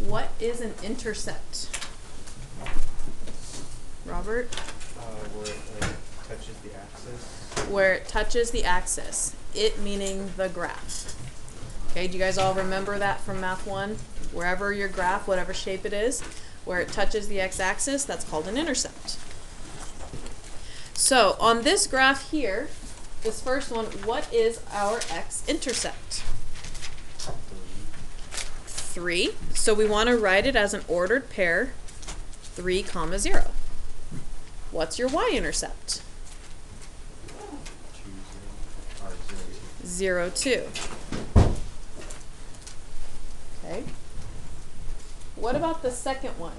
What is an intercept? Robert? Where it like touches the axis. Where it touches the axis. It meaning the graph. Okay, do you guys all remember that from Math 1? Wherever your graph, whatever shape it is, where it touches the x-axis, that's called an intercept. So, on this graph here, this first one, what is our x-intercept? 3. So we want to write it as an ordered pair, 3, 0. What's your y-intercept? 0, 2. Okay. What about the second one?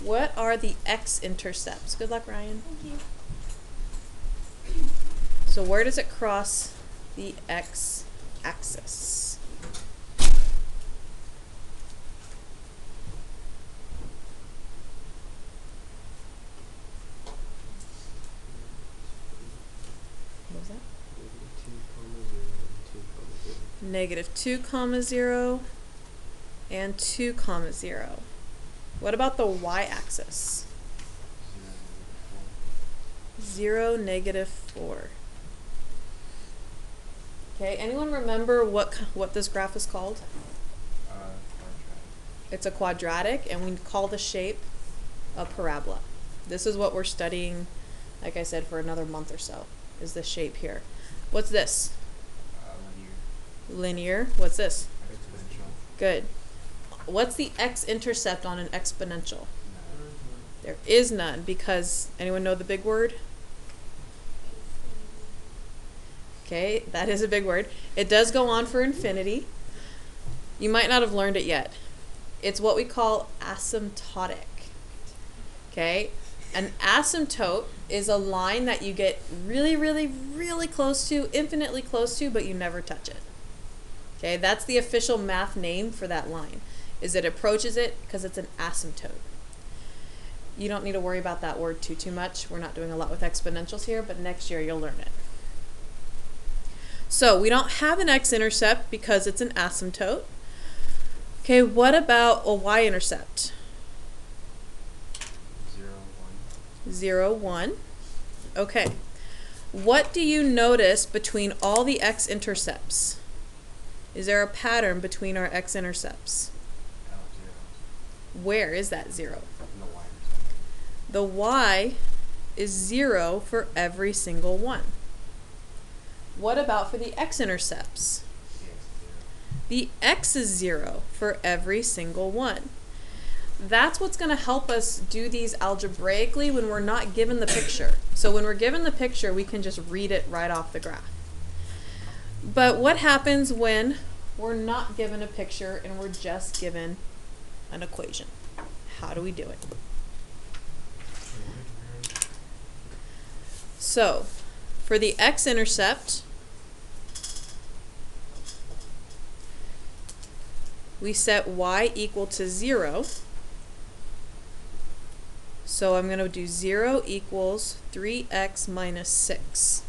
What are the x-intercepts? Good luck, Ryan. Thank you. So where does it cross the x-axis? What was that? -2, 0 and 2, 0. What about the y-axis? 0, -4. Okay, anyone remember what this graph is called? Quadratic. It's a quadratic, and we call the shape a parabola. This is what we're studying, like I said, for another month or so, is this shape here. What's this? Linear. What's this? Exponential. Good. What's the x-intercept on an exponential? No. There is none, because, anyone know the big word? Okay, that is a big word. It does go on for infinity. You might not have learned it yet. It's what we call asymptotic. Okay? An asymptote is a line that you get really, really, really close to, infinitely close to, but you never touch it. Okay, that's the official math name for that line, is it approaches it because it's an asymptote. You don't need to worry about that word too much. We're not doing a lot with exponentials here, but next year you'll learn it. So we don't have an x-intercept because it's an asymptote. Okay, what about a y-intercept? 0, 1. 0, 1. Okay. What do you notice between all the x-intercepts? Is there a pattern between our x-intercepts? 0. Where is that 0? And the y-intercept. The y is 0 for every single one. What about for the x-intercepts? The x is 0 for every single one. That's what's going to help us do these algebraically when we're not given the picture. So when we're given the picture, we can just read it right off the graph. But what happens when we're not given a picture and we're just given an equation? How do we do it? So, for the x-intercept, we set y equal to 0. So I'm going to do 0 equals 3x minus 6.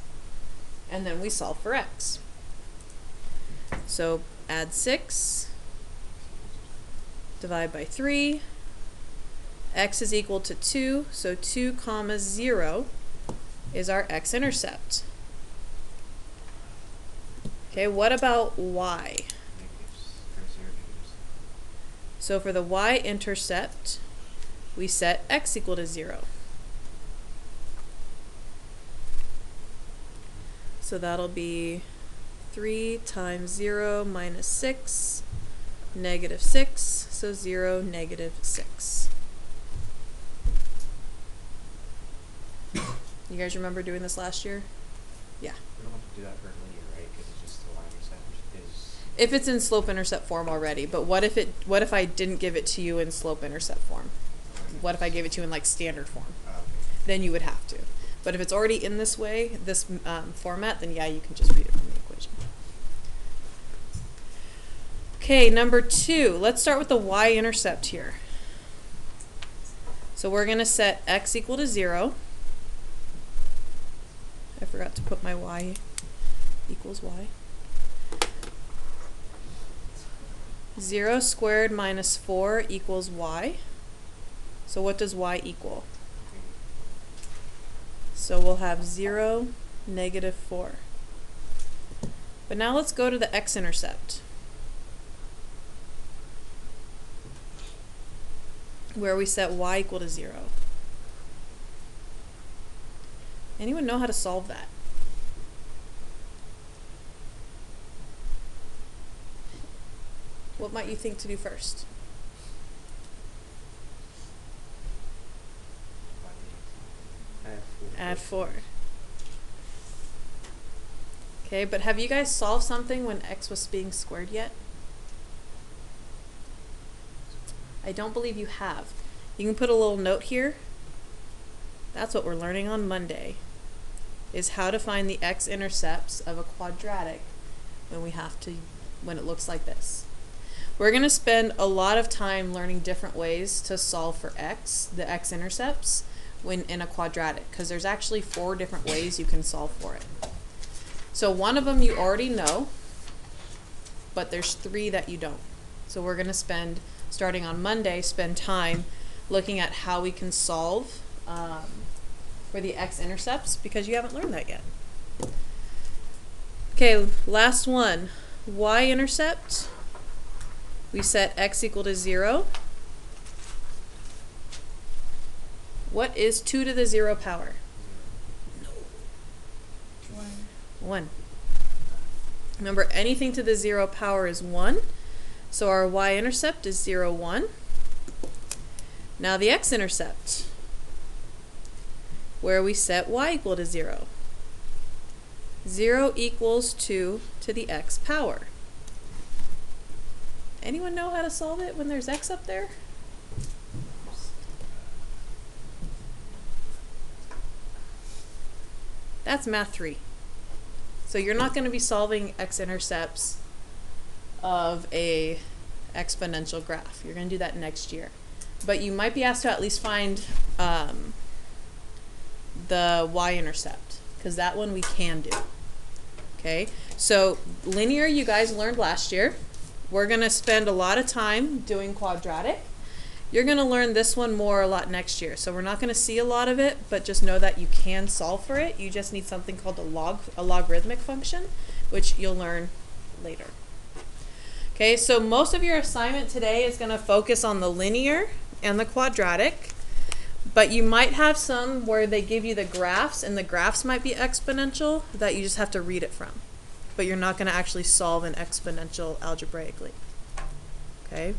And then we solve for x. So add 6, divide by 3, x is equal to 2, so 2, 0 is our x-intercept. Okay, what about y? So for the y-intercept, we set x equal to 0. So that'll be 3 times 0 minus 6, -6, so 0, -6. You guys remember doing this last year? Yeah. We don't have to do that for linear, right? Because it's just the y-intercept is... If it's in slope-intercept form already, but what if I didn't give it to you in slope-intercept form? What if I gave it to you in like standard form? Okay. Then you would have to. But if it's already in this way, this format, then yeah, you can just read it from the equation. Okay, number 2. Let's start with the y-intercept here. So we're going to set x equal to 0. I forgot to put my y equals y. 0 squared minus 4 equals y. So what does y equal? So we'll have 0, negative 4. But now let's go to the x-intercept, where we set y equal to 0. Anyone know how to solve that? What might you think to do first? Add 4. Okay, but have you guys solved something when x was being squared yet? I don't believe you have. You can put a little note here. That's what we're learning on Monday, is how to find the x-intercepts of a quadratic when it looks like this. We're going to spend a lot of time learning different ways to solve for x, the x-intercepts, when in a quadratic, because there's actually 4 different ways you can solve for it. So one of them you already know, but there's 3 that you don't. So we're going to spend, starting on Monday, spend time looking at how we can solve for the x-intercepts, because you haven't learned that yet. Okay, last one. Y-intercept. We set x equal to 0. What is 2 to the 0 power? 1. Remember, anything to the 0 power is 1. So our y-intercept is 0, 1. Now the x-intercept, where we set y equal to 0. 0 equals 2 to the x power. Anyone know how to solve it when there's x up there? That's math 3. So you're not going to be solving x-intercepts of a exponential graph. You're going to do that next year. But you might be asked to at least find the y-intercept, because that one we can do. Okay, so linear you guys learned last year. We're going to spend a lot of time doing quadratic. You're going to learn this one more a lot next year. So we're not going to see a lot of it, but just know that you can solve for it. You just need something called a logarithmic function, which you'll learn later. Okay, so most of your assignment today is going to focus on the linear and the quadratic, but you might have some where they give you the graphs, and the graphs might be exponential that you just have to read it from. But you're not going to actually solve an exponential algebraically. Okay?